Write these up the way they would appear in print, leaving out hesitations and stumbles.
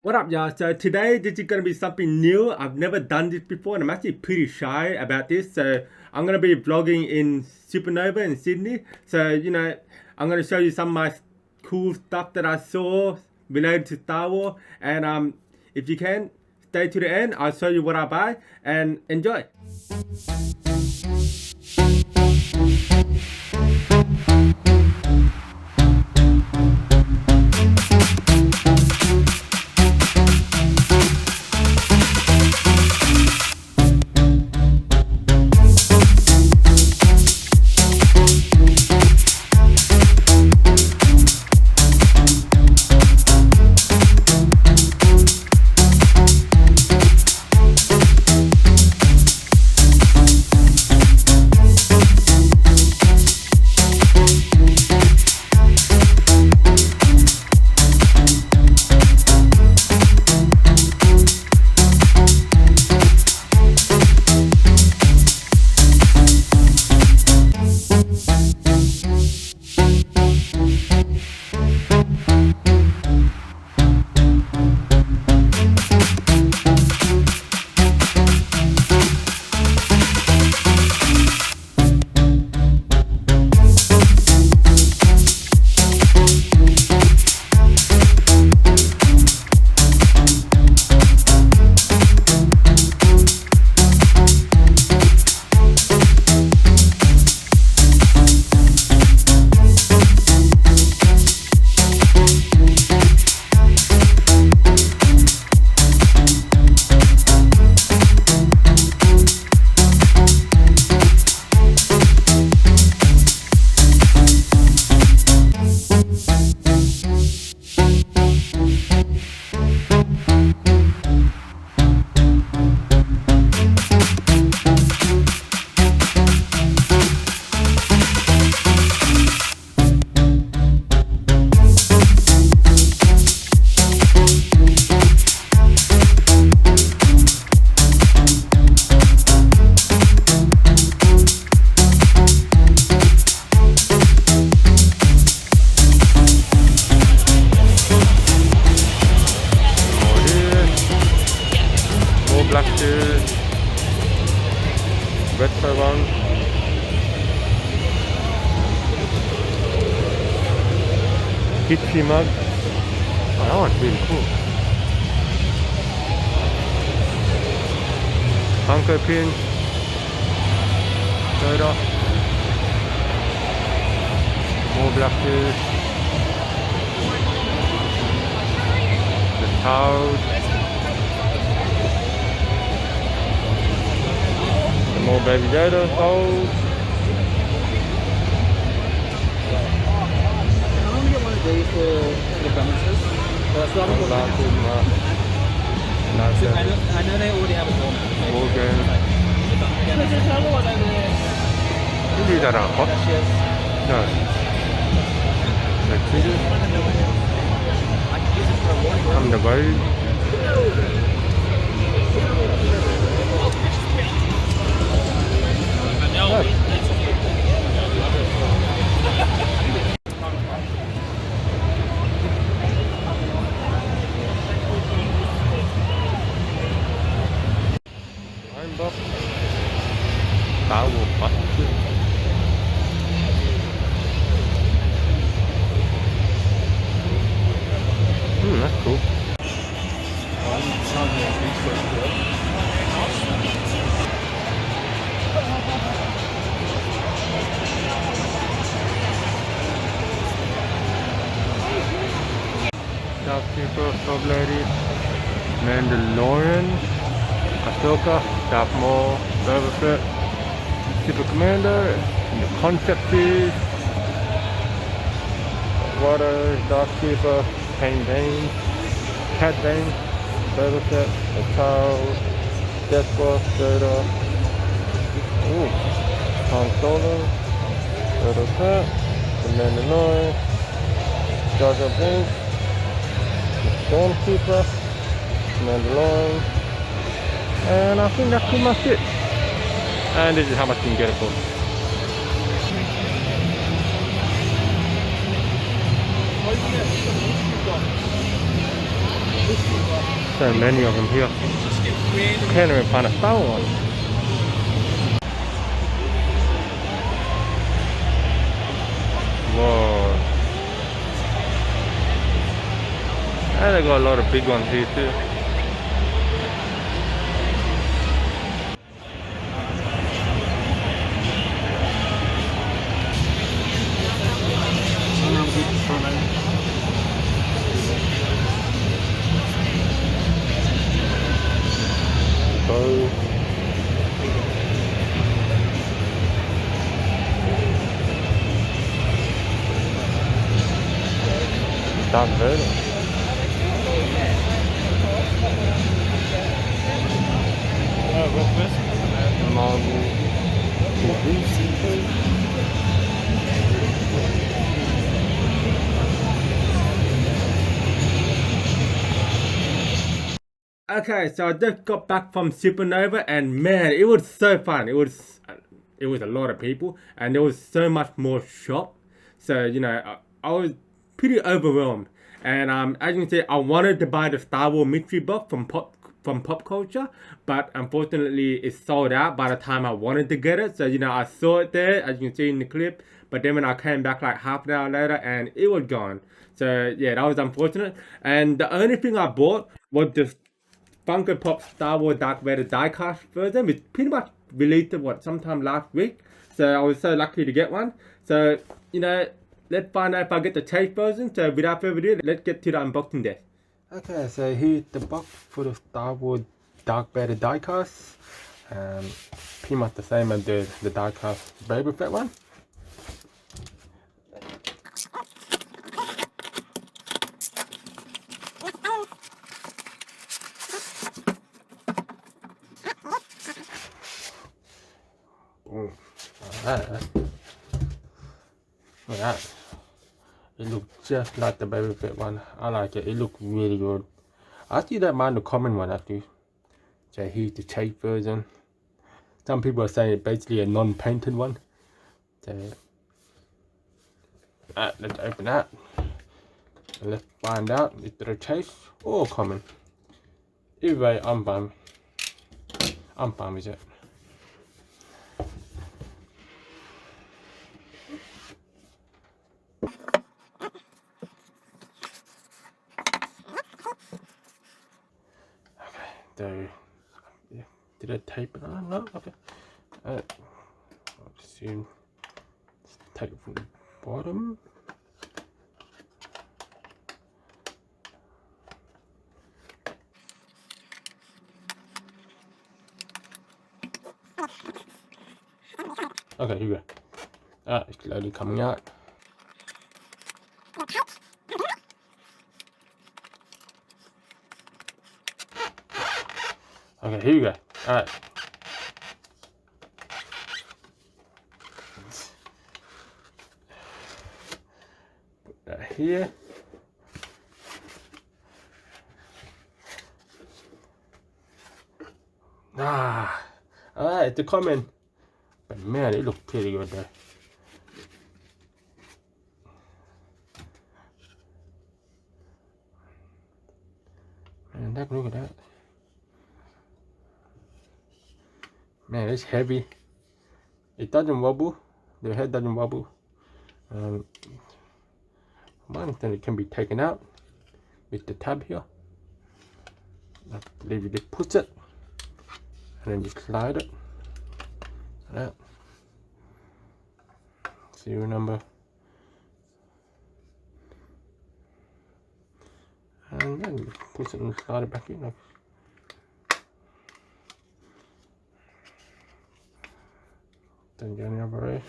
What up, y'all? So today this is gonna be something new. I've never done this before, and I'm actually pretty shy about this. So I'm gonna be vlogging in Supanova in Sydney. So I'm gonna show you some of my cool stuff that I saw related to Star Wars. And if you can, stay to the end. I'll show you what I buy and enjoy. Retro one. Kitschy mug. Oh, that one's really cool. Funko pin. Soda. More blackers. The towels. More Baby Yoda holes. I want to get one of these for the premises. But I still haven't got one. I know they already have a format. Morgan. These are hot. No. The cheese. I'm the boy. Star Wars Popcultcha. That's cool. Shopkeeper, Sub Lady, Mandalorian, Ahsoka, Darth Maul, Boba Fett, Super Commander, and the concept is Water, Darkkeeper, Pain Bane, Cat Bane, Boba Fett, the Charles, Death Boss, Yoda, Han Solo, Boba Fett, the Mandalorian, Jar Jar Binks, the Stormtrooper, Mandalorian, and I think that's pretty much it. And this is how much you can get it for. This So many of them here. Can't even find a Star Wars. Whoa. And they got a lot of big ones here too. Darth Vader. Marvel. Okay, so I just got back from Supanova, and man, it was so fun. It was a lot of people, and there was so much more shop. So I was pretty overwhelmed. And as you can see, I wanted to buy the Star Wars mystery box from Popcultcha, but unfortunately it's sold out by the time I wanted to get it. So I saw it there, as you can see in the clip, but then when I came back like half an hour later, and it was gone. So yeah, that was unfortunate. And the only thing I bought was the Funko Pop Star Wars Darth Vader diecast version, which pretty much released sometime last week. So I was so lucky to get one. So let's find out if I get the chase version. So without further ado, let's get to the unboxing day. Okay, so here's the box for the Star Wars Darth Vader diecast. Pretty much the same as the diecast Boba Fett one. Boom. Alright. Look at that. It looks just like the Boba Fett one. I like it. It looks really good. I actually don't mind the common one actually. So here's the chase version. Some people are saying it's basically a non-painted one. So let's open that. Let's find out if it's a chase or common. Either way, I'm fine. I'm fine with it. So, yeah, did I tape it on? No, okay. I'll assume take it from the bottom. Okay, here we go. It's slowly coming out. Okay, here we go. Alright. Put that here. Alright, it's a comment. But man, it looks pretty good though. Man, look at that. Man, it's heavy. It doesn't wobble. The head doesn't wobble. One thing it can be taken out with the tab here. I believe you just push it and then you slide it. Like that. Serial number. And then you push it and slide it back in. Like then go the other way.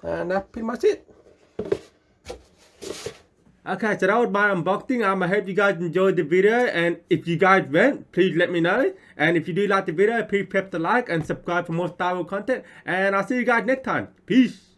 And that's pretty much it. Okay, so that was my unboxing. I hope you guys enjoyed the video, and if you guys went, please let me know. And if you do like the video, please press the like and subscribe for more Star Wars content. And I'll see you guys next time. Peace.